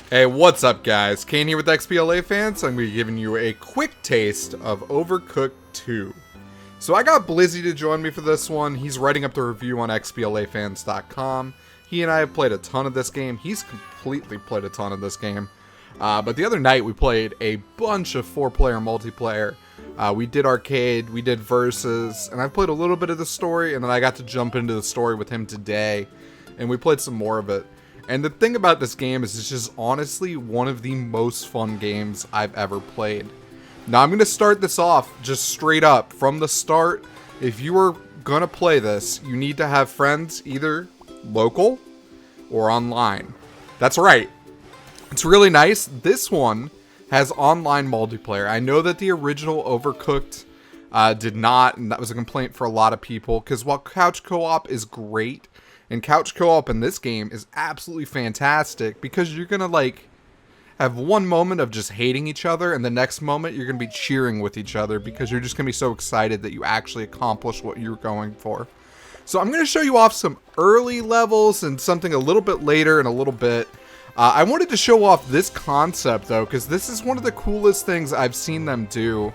Hey, what's up guys? Kane here with XBLA fans. I'm going to be giving you a quick taste of Overcooked 2. So I got Blizzy to join me for this one. He's writing up the review on xblafans.com. He and I have played a ton of this game. He's completely played a ton of this game. But the other night we played a bunch of 4-player multiplayer. We did arcade, we did versus, and I've played a little bit of the story, and then I got to jump into the story with him today, and we played some more of it. And the thing about this game is it's just honestly one of the most fun games I've ever played. Now I'm going to start this off just straight up from the start. If you are going to play this, you need to have friends either local or online. That's right. It's really nice. This one has online multiplayer. I know that the original Overcooked did not, and that was a complaint for a lot of people, because while couch co-op is great, and couch co-op in this game is absolutely fantastic, because you're gonna like have one moment of just hating each other, and the next moment you're gonna be cheering with each other because you're just gonna be so excited that you actually accomplished what you're going for. So I'm gonna show you off some early levels and something a little bit later in a little bit. I wanted to show off this concept though, because this is one of the coolest things I've seen them do.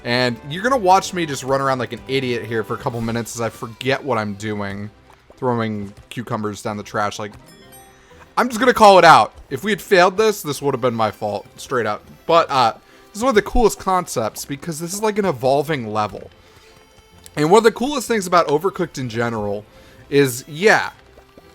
And you're gonna watch me just run around like an idiot here for a couple minutes as I forget what I'm doing. Throwing cucumbers down the trash. Like, I'm just gonna call it out. If we had failed this would have been my fault, straight up. But this is one of the coolest concepts because this is like an evolving level. And one of the coolest things about Overcooked in general is, yeah,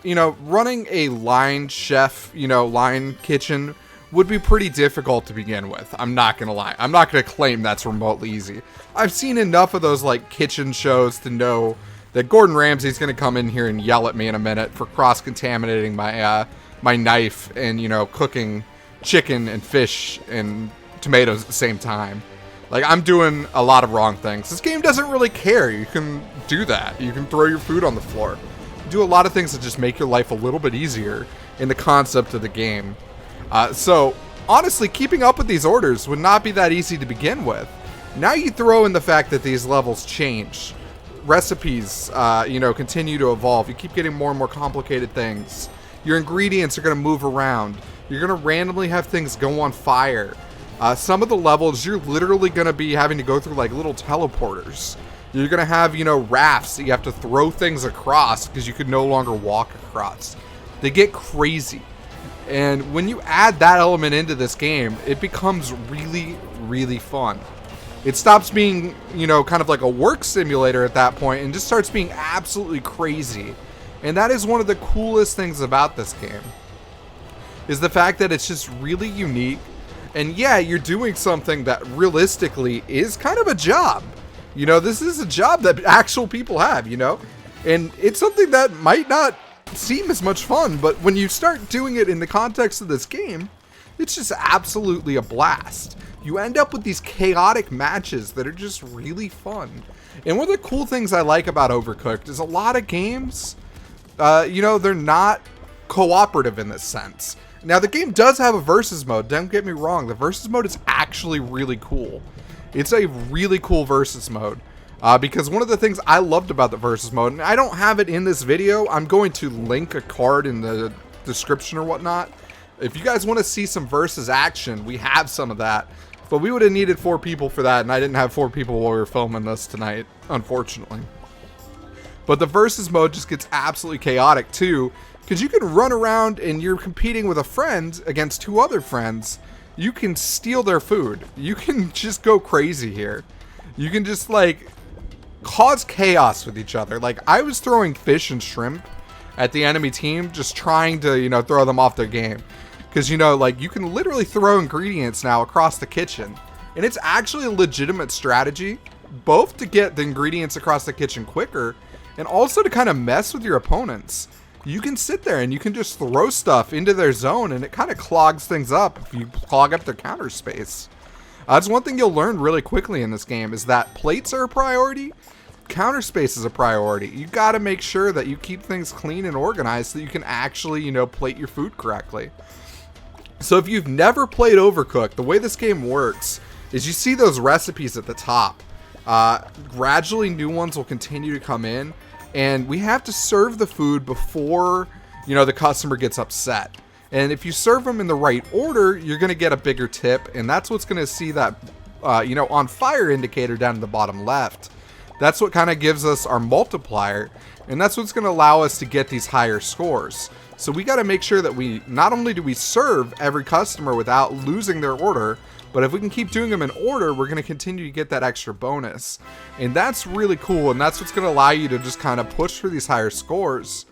you know, running a line chef, you know, line kitchen would be pretty difficult to begin with. I'm not gonna lie. I'm not gonna claim that's remotely easy. I've seen enough of those like kitchen shows to know that Gordon Ramsay's going to come in here and yell at me in a minute for cross-contaminating my my knife and, you know, cooking chicken and fish and tomatoes at the same time. Like, I'm doing a lot of wrong things. This game doesn't really care. You can do that. You can throw your food on the floor. Do a lot of things that just make your life a little bit easier in the concept of the game. So, honestly, keeping up with these orders would not be that easy to begin with. Now you throw in the fact that these levels change. Recipes, you know, continue to evolve. You keep getting more and more complicated things. Your ingredients are going to move around. You're going to randomly have things go on fire. Some of the levels, you're literally going to be having to go through like little teleporters. You're going to have, you know, rafts that you have to throw things across because you could no longer walk across. They get crazy. And when you add that element into this game, it becomes really, really fun. It stops being, you know, kind of like a work simulator at that point and just starts being absolutely crazy. And that is one of the coolest things about this game, is the fact that it's just really unique. And yeah, you're doing something that realistically is kind of a job. You know, this is a job that actual people have, you know? And it's something that might not seem as much fun, but when you start doing it in the context of this game, it's just absolutely a blast. You end up with these chaotic matches that are just really fun. And one of the cool things I like about Overcooked is a lot of games, you know, they're not cooperative in this sense. Now, the game does have a versus mode. Don't get me wrong. The versus mode is actually really cool. It's a really cool versus mode. Because one of the things I loved about the versus mode, and I don't have it in this video, I'm going to link a card in the description or whatnot. If you guys want to see some versus action, we have some of that. But we would have needed 4 people for that, and I didn't have 4 people while we were filming this tonight, unfortunately. But the versus mode just gets absolutely chaotic too, because you can run around and you're competing with a friend against 2 other friends. You can steal their food. You can just go crazy here. You can just like cause chaos with each other. Like, I was throwing fish and shrimp at the enemy team, just trying to, you know, throw them off their game. Because, you know, like, you can literally throw ingredients now across the kitchen. And it's actually a legitimate strategy, both to get the ingredients across the kitchen quicker, and also to kind of mess with your opponents. You can sit there and you can just throw stuff into their zone, and it kind of clogs things up if you clog up their counter space. That's one thing you'll learn really quickly in this game, is that plates are a priority, counter space is a priority. You got to make sure that you keep things clean and organized so that you can actually, you know, plate your food correctly. So if you've never played Overcooked, the way this game works is you see those recipes at the top. Gradually new ones will continue to come in, And we have to serve the food before, you know, the customer gets upset. And if you serve them in the right order, you're going to get a bigger tip. And that's what's going to see that, you know, on fire indicator down in the bottom left. That's what kind of gives us our multiplier. And that's what's going to allow us to get these higher scores. So we got to make sure that we, not only do we serve every customer without losing their order, but if we can keep doing them in order, we're going to continue to get that extra bonus. And that's really cool. And that's what's going to allow you to just kind of push for these higher scores.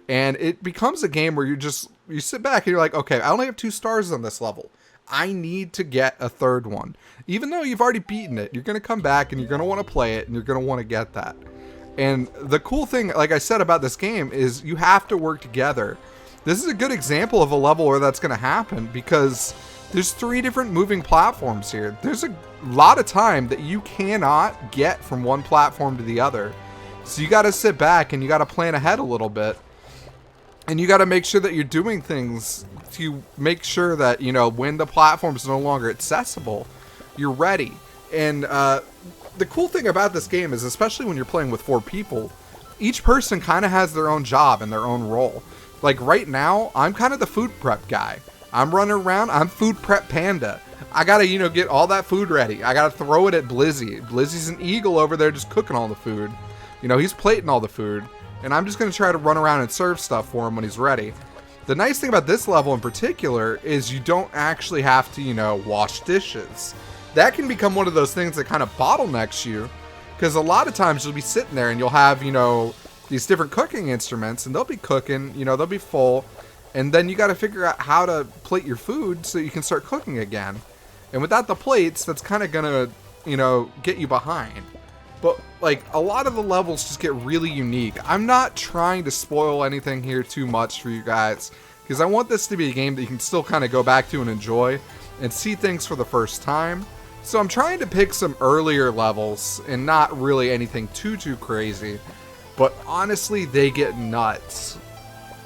And it becomes a game where you sit back and you're like, okay, I only have 2 stars on this level. I need to get a 3rd one. Even though you've already beaten it, you're going to come back and you're going to want to play it and you're going to want to get that. And the cool thing, like I said about this game, is you have to work together. This is a good example of a level where that's going to happen because there's 3 different moving platforms here. There's a lot of time that you cannot get from one platform to the other. So you got to sit back and you got to plan ahead a little bit. And you got to make sure that you're doing things to make sure that, you know, when the platform is no longer accessible, you're ready. And the cool thing about this game is, especially when you're playing with 4 people, each person kind of has their own job and their own role. Like right now, I'm kind of the food prep guy. I'm running around, I'm food prep panda. I gotta, you know, get all that food ready. I gotta throw it at Blizzy. Blizzy's an eagle over there just cooking all the food. You know, he's plating all the food. And I'm just gonna try to run around and serve stuff for him when he's ready. The nice thing about this level in particular is you don't actually have to, you know, wash dishes. That can become one of those things that kind of bottlenecks you. Because a lot of times you'll be sitting there and you'll have, you know, these different cooking instruments and they'll be cooking, you know, they'll be full. And then you got to figure out how to plate your food so you can start cooking again. And without the plates, that's kind of going to, you know, get you behind. But, like, a lot of the levels just get really unique. I'm not trying to spoil anything here too much for you guys, because I want this to be a game that you can still kind of go back to and enjoy and see things for the first time. So I'm trying to pick some earlier levels and not really anything too crazy. But honestly, they get nuts.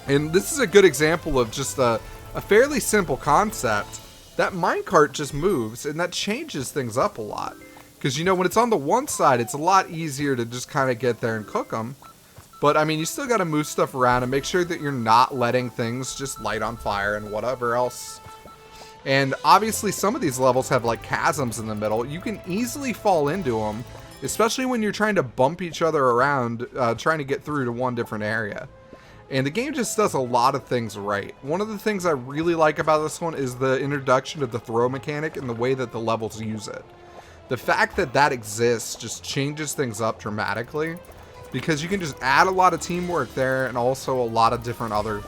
And this is a good example of just a fairly simple concept. That minecart just moves, and that changes things up a lot. Because, you know, when it's on the one side, it's a lot easier to just kind of get there and cook them. But, I mean, you still got to move stuff around and make sure that you're not letting things just light on fire and whatever else. And obviously, some of these levels have, like, chasms in the middle. You can easily fall into them, especially when you're trying to bump each other around, trying to get through to one different area. And the game just does a lot of things right. One of the things I really like about this one is the introduction of the throw mechanic and the way that the levels use it. The fact that that exists just changes things up dramatically, because you can just add a lot of teamwork there and also a lot of different other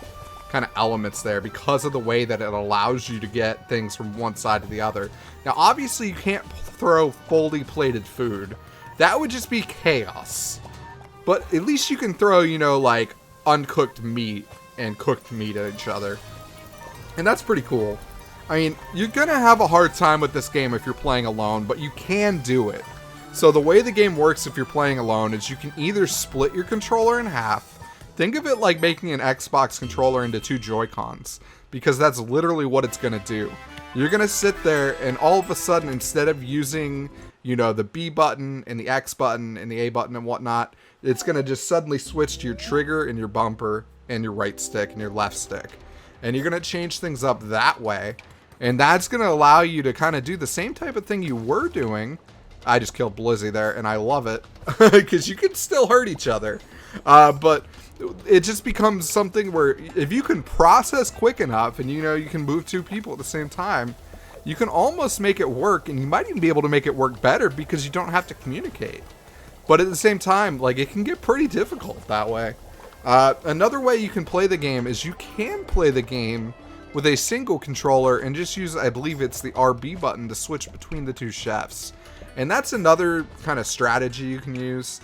kind of elements there because of the way that it allows you to get things from one side to the other. Now, obviously, you can't throw fully plated food. That would just be chaos. But at least you can throw, you know, like uncooked meat and cooked meat at each other. And that's pretty cool. I mean, you're going to have a hard time with this game if you're playing alone, but you can do it. So the way the game works if you're playing alone is you can either split your controller in half. Think of it like making an Xbox controller into 2 Joy-Cons, because that's literally what it's going to do. You're going to sit there and all of a sudden, instead of using, you know, the B button and the X button and the A button and whatnot, it's going to just suddenly switch to your trigger and your bumper and your right stick and your left stick. And you're going to change things up that way. And that's going to allow you to kind of do the same type of thing you were doing. I just killed Blizzy there, and I love it. Because you can still hurt each other. But it just becomes something where if you can process quick enough, and you know you can move 2 people at the same time, you can almost make it work. And you might even be able to make it work better because you don't have to communicate. But at the same time, like, it can get pretty difficult that way. Another way you can play the game is you can play the game with a single controller and just use, I believe it's the RB button to switch between the 2 chefs. And that's another kind of strategy you can use.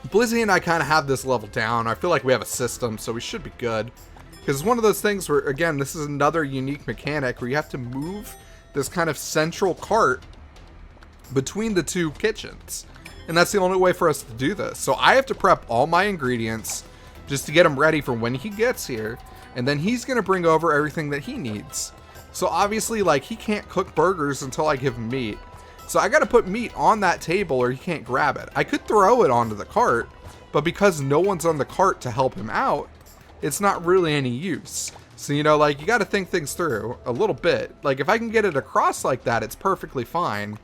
Blizzy and I kind of have this level down. I feel like we have a system, so we should be good. Because it's one of those things where, again, this is another unique mechanic where you have to move this kind of central cart between the 2 kitchens. And that's the only way for us to do this. So I have to prep all my ingredients just to get him ready for when he gets here. And then he's going to bring over everything that he needs. So obviously, like, he can't cook burgers until I give him meat. So I got to put meat on that table or he can't grab it. I could throw it onto the cart, but because no one's on the cart to help him out, it's not really any use. So, you know, like, you got to think things through a little bit. Like, if I can get it across like that, it's perfectly fine.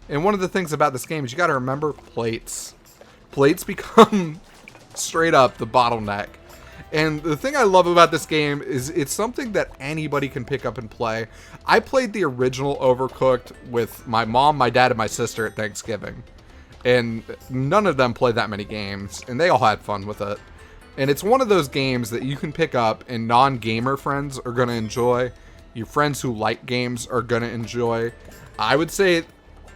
And one of the things about this game is you got to remember plates. Plates become straight up the bottleneck. And the thing I love about this game is it's something that anybody can pick up and play. I played the original Overcooked with my mom, my dad, and my sister at Thanksgiving. And none of them played that many games, and they all had fun with it. And it's one of those games that you can pick up and non-gamer friends are going to enjoy. Your friends who like games are going to enjoy. I would say,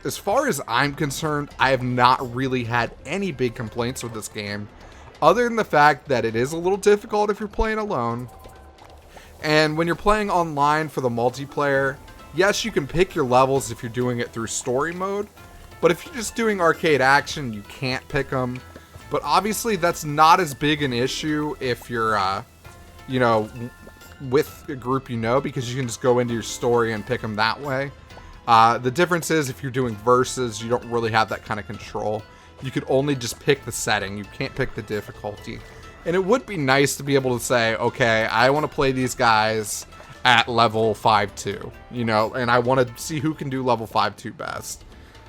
as far as I'm concerned, I have not really had any big complaints with this game, other than the fact that it is a little difficult if you're playing alone. And when you're playing online for the multiplayer, yes, you can pick your levels if you're doing it through story mode, but if you're just doing arcade action, you can't pick them. But obviously, that's not as big an issue if you're, you know, with a group you know, because you can just go into your story and pick them that way. The difference is if you're doing versus, you don't really have that kind of control. You could only just pick the setting. You can't pick the difficulty. And it would be nice to be able to say, okay, I want to play these guys at level 5-2, you know, and I want to see who can do level 5-2 best.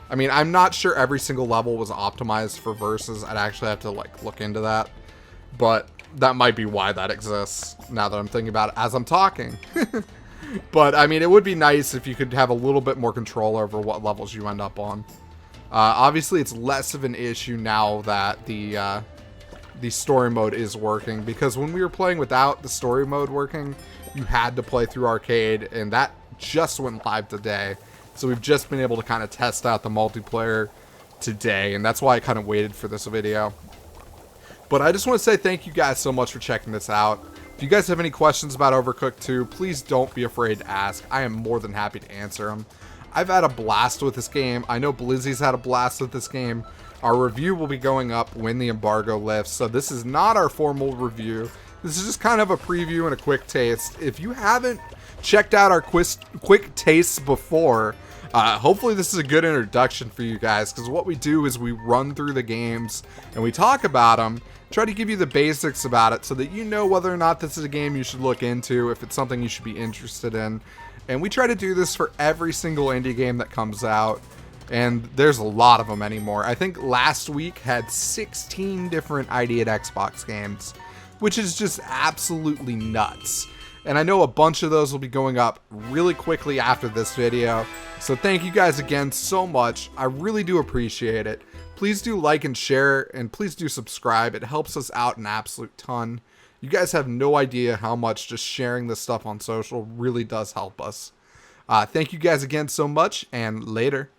I mean, I'm not sure every single level was optimized for versus. I'd actually have to, like, look into that. But that might be why that exists, now that I'm thinking about it as I'm talking. But, I mean, it would be nice if you could have a little bit more control over what levels you end up on. Obviously, it's less of an issue now that the story mode is working. Because when we were playing without the story mode working, you had to play through arcade. And that just went live today. So we've just been able to kind of test out the multiplayer today, and that's why I kind of waited for this video. But I just want to say thank you guys so much for checking this out. If you guys have any questions about Overcooked 2, please don't be afraid to ask. I am more than happy to answer them. I've had a blast with this game. I know Blizzy's had a blast with this game. Our review will be going up when the embargo lifts, so this is not our formal review. This is just kind of a preview and a quick taste. If you haven't checked out our quick tastes before, hopefully this is a good introduction for you guys, because what we do is we run through the games and we talk about them, try to give you the basics about it so that you know whether or not this is a game you should look into, if it's something you should be interested in. And we try to do this for every single indie game that comes out, and there's a lot of them anymore. I think last week had 16 different ID at Xbox games, which is just absolutely nuts. And I know a bunch of those will be going up really quickly after this video. So thank you guys again so much. I really do appreciate it. Please do like and share, and please do subscribe. It helps us out an absolute ton. You guys have no idea how much just sharing this stuff on social really does help us. Thank you guys again so much, and later.